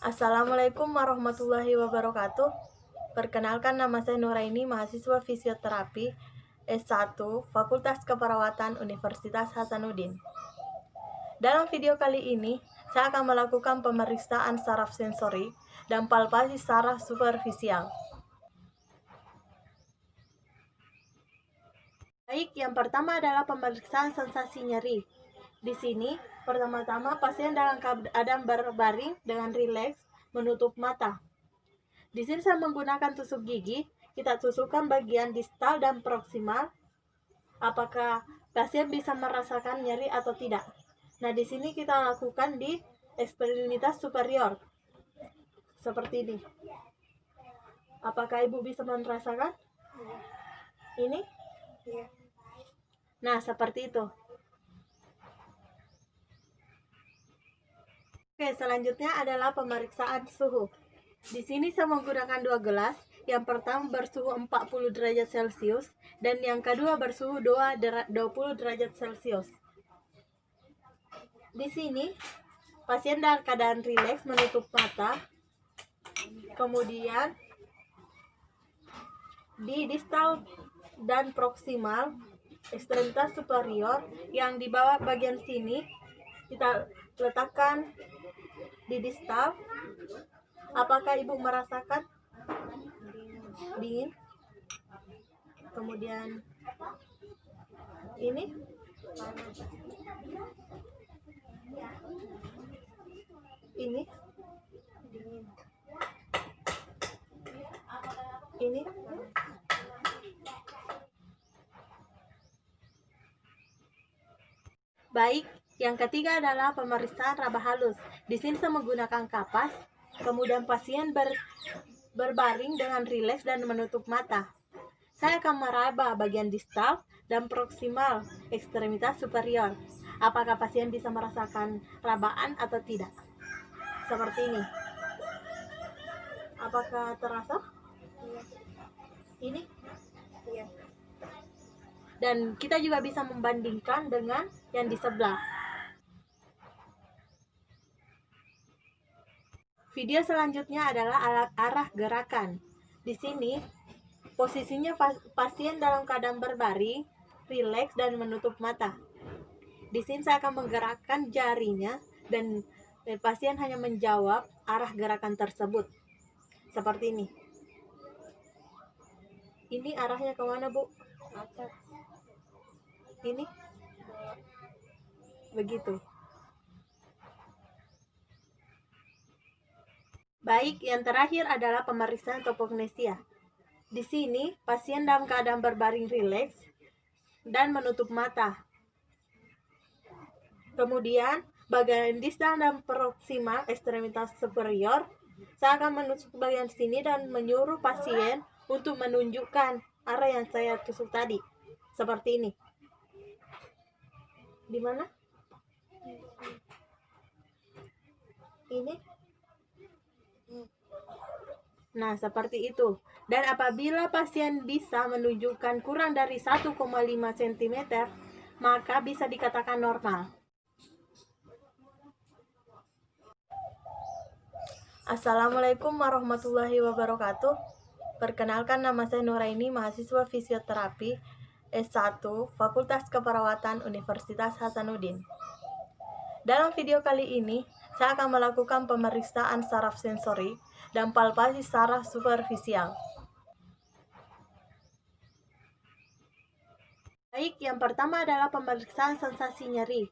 Assalamualaikum warahmatullahi wabarakatuh. Perkenalkan, nama saya Nuraini, mahasiswa fisioterapi S1 Fakultas Keperawatan Universitas Hasanuddin. Dalam video kali ini, saya akan melakukan pemeriksaan saraf sensori dan palpasi saraf superficial. Baik, yang pertama adalah pemeriksaan sensasi nyeri. Di sini, pertama-tama pasien dalam keadaan berbaring dengan rileks menutup mata. Di sini saya menggunakan tusuk gigi. Kita tusukkan bagian distal dan proksimal. Apakah pasien bisa merasakan nyeri atau tidak? Nah, di sini kita lakukan di ekstremitas superior. Seperti ini. Apakah Ibu bisa merasakan? Ini? Nah, seperti itu. Oke, selanjutnya adalah pemeriksaan suhu. Di sini saya menggunakan 2 gelas. Yang pertama bersuhu 40 derajat Celcius dan yang kedua bersuhu 20 derajat Celcius. Di sini pasien dalam keadaan rileks menutup mata. Kemudian di distal dan proksimal ekstremitas superior yang di bawah bagian sini kita letakkan di distal. Apakah Ibu merasakan dingin? Kemudian ini ini Baik, yang ketiga adalah pemeriksaan raba halus. Di sini saya menggunakan kapas, kemudian pasien berbaring dengan rileks dan menutup mata. Saya akan meraba bagian distal dan proksimal ekstremitas superior. Apakah pasien bisa merasakan rabaan atau tidak? Seperti ini. Apakah terasa? Ini? Iya. Dan kita juga bisa membandingkan dengan yang di sebelah. Video selanjutnya adalah arah gerakan. Di sini posisinya pasien dalam keadaan berbaring, rileks dan menutup mata. Di sini saya akan menggerakkan jarinya dan pasien hanya menjawab arah gerakan tersebut. Seperti ini. Ini arahnya kemana, Bu? Ini? Begitu. Baik, yang terakhir adalah pemeriksaan topognesia. Di sini, pasien dalam keadaan berbaring rileks dan menutup mata. Kemudian, bagian distal dan proksimal ekstremitas superior, saya akan menusuk bagian sini dan menyuruh pasien untuk menunjukkan arah yang saya tusuk tadi. Seperti ini. Di mana? Ini? Nah, seperti itu. Dan apabila pasien bisa menunjukkan kurang dari 1,5 cm, maka bisa dikatakan normal. Assalamualaikum warahmatullahi wabarakatuh. Perkenalkan, nama saya Nuraini, mahasiswa fisioterapi S1 Fakultas Keperawatan Universitas Hasanuddin. Dalam video kali ini, saya akan melakukan pemeriksaan saraf sensori dan palpasi saraf superficial. Baik, yang pertama adalah pemeriksaan sensasi nyeri.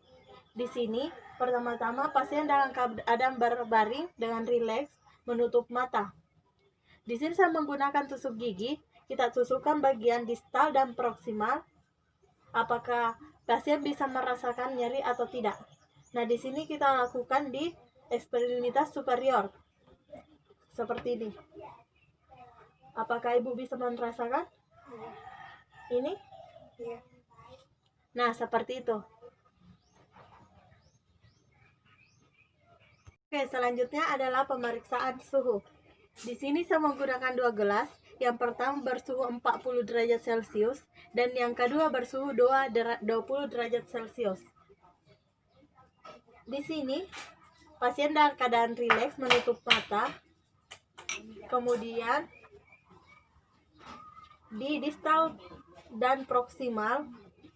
Di sini, pertama-tama pasien dalam keadaan berbaring dengan rileks menutup mata. Di sini saya menggunakan tusuk gigi. Kita tusukkan bagian distal dan proksimal. Apakah pasien bisa merasakan nyeri atau tidak? Nah, di sini kita lakukan di ekstremitas superior. Seperti ini. Apakah Ibu bisa merasakan? Ini? Nah, seperti itu. Oke, selanjutnya adalah pemeriksaan suhu. Di sini saya menggunakan 2 gelas. Yang pertama bersuhu 40 derajat Celcius dan yang kedua bersuhu 20 derajat Celcius. Di sini pasien dalam keadaan rileks menutup mata, kemudian di distal dan proksimal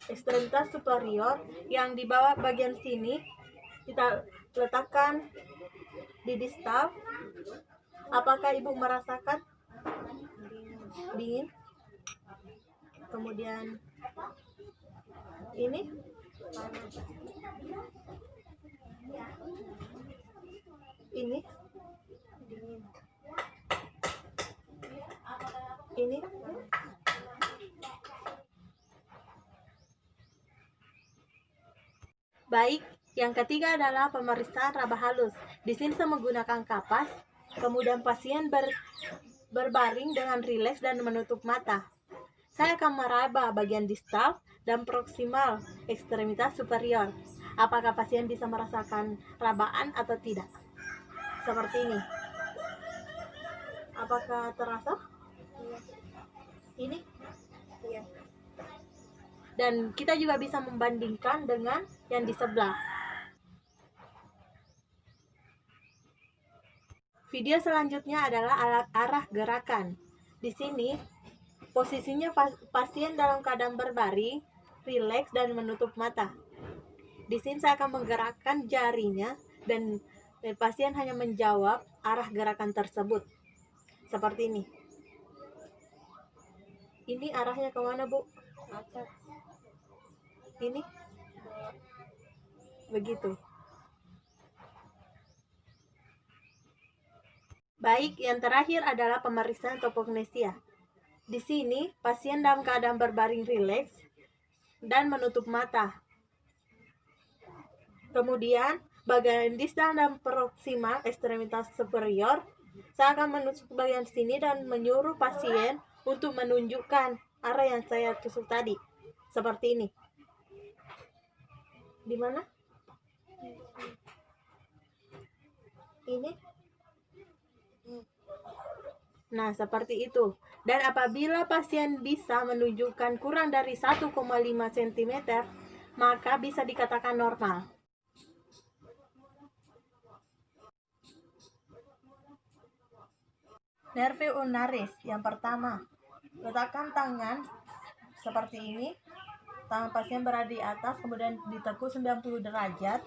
ekstremitas superior yang di bawah bagian sini kita letakkan di distal. Apakah ibu merasakan dingin? Kemudian ini ini ini baik. Yang ketiga adalah pemeriksaan raba halus. Di sini saya menggunakan kapas, kemudian pasien berbaring dengan rileks dan menutup mata. Saya akan meraba bagian distal dan proksimal ekstremitas superior. Apakah pasien bisa merasakan rabaan atau tidak? Seperti ini. Apakah terasa? Ini? Iya. Dan kita juga bisa membandingkan dengan yang di sebelah. Video selanjutnya adalah alat arah gerakan. Di sini posisinya pasien dalam keadaan berbaring, rileks dan menutup mata. Di sini saya akan menggerakkan jarinya dan pasien hanya menjawab arah gerakan tersebut. Seperti ini. Ini arahnya kemana, Bu? Ini? Begitu. Baik, yang terakhir adalah pemeriksaan topognosia. Di sini, pasien dalam keadaan berbaring rileks dan menutup mata. Kemudian, bagian distal dan proksimal ekstremitas superior, saya akan menusuk bagian sini dan menyuruh pasien untuk menunjukkan arah yang saya tusuk tadi. Seperti ini. Di mana? Ini? Nah, seperti itu. Dan apabila pasien bisa menunjukkan kurang dari 1,5 cm, maka bisa dikatakan normal. Nerve ulnaris yang pertama. Letakkan tangan seperti ini. Tangan pasien berada di atas, kemudian ditekuk 90 derajat.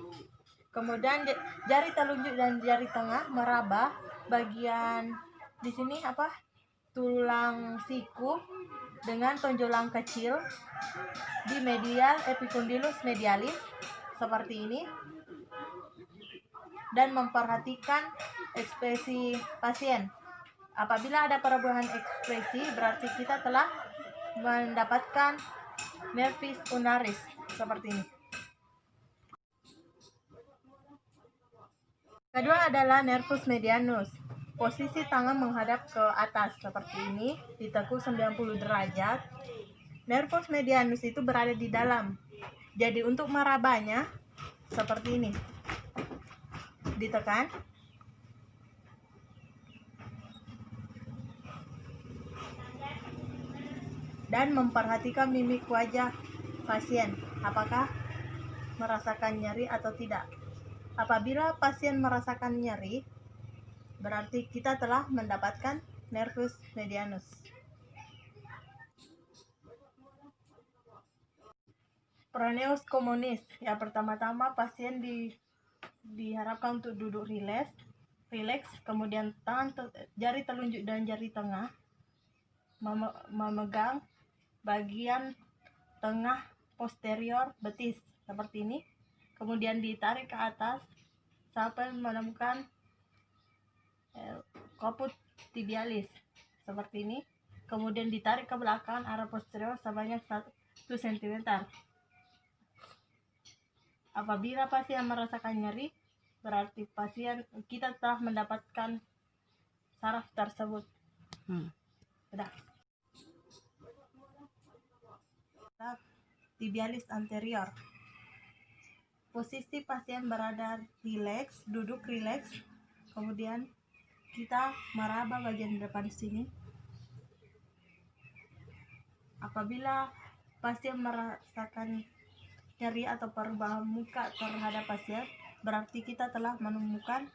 Kemudian jari telunjuk dan jari tengah meraba bagian di sini tulang siku dengan tonjolan kecil di medial epicondylus medialis seperti ini, dan memperhatikan ekspresi pasien. Apabila ada perubahan ekspresi, berarti kita telah mendapatkan nervis ulnaris seperti ini. Kedua adalah nervus medianus. Posisi tangan menghadap ke atas seperti ini, ditekuk 90 derajat. Nervus medianus itu berada di dalam. Jadi untuk merabanya seperti ini. Ditekan. Dan memperhatikan mimik wajah pasien. Apakah merasakan nyeri atau tidak? Apabila pasien merasakan nyeri, berarti kita telah mendapatkan nervus medianus. Proneus communis. Yang pertama-tama pasien diharapkan untuk duduk rileks, kemudian jari telunjuk dan jari tengah memegang bagian tengah posterior betis seperti ini. Kemudian ditarik ke atas sampai menemukan caput tibialis seperti ini. Kemudian ditarik ke belakang arah posterior sebanyak 1 cm. Apabila pasien merasakan nyeri, berarti kita telah mendapatkan saraf tersebut. Sudah. Tibialis anterior. Posisi pasien berada rileks, duduk rileks, kemudian kita meraba bagian depan sini. Apabila pasien merasakan nyeri atau perubahan muka terhadap pasien, berarti kita telah menemukan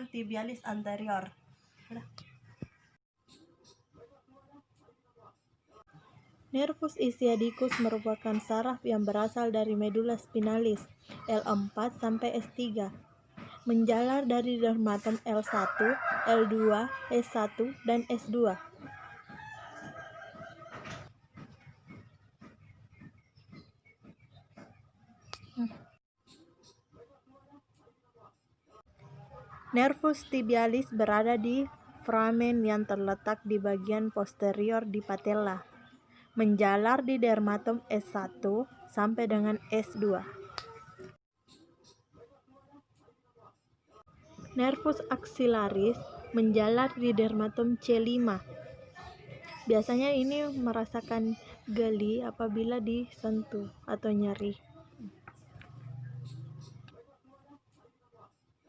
tibialis anterior. Nervus ischiadicus merupakan saraf yang berasal dari medula spinalis L4 sampai S3, menjalar dari dermatom L1, L2, S1, dan S2. Nervus tibialis berada di foramen yang terletak di bagian posterior di patella, menjalar di dermatom S1 sampai dengan S2. Nervus axillaris menjalar di dermatom C5. Biasanya ini merasakan geli apabila disentuh atau nyeri.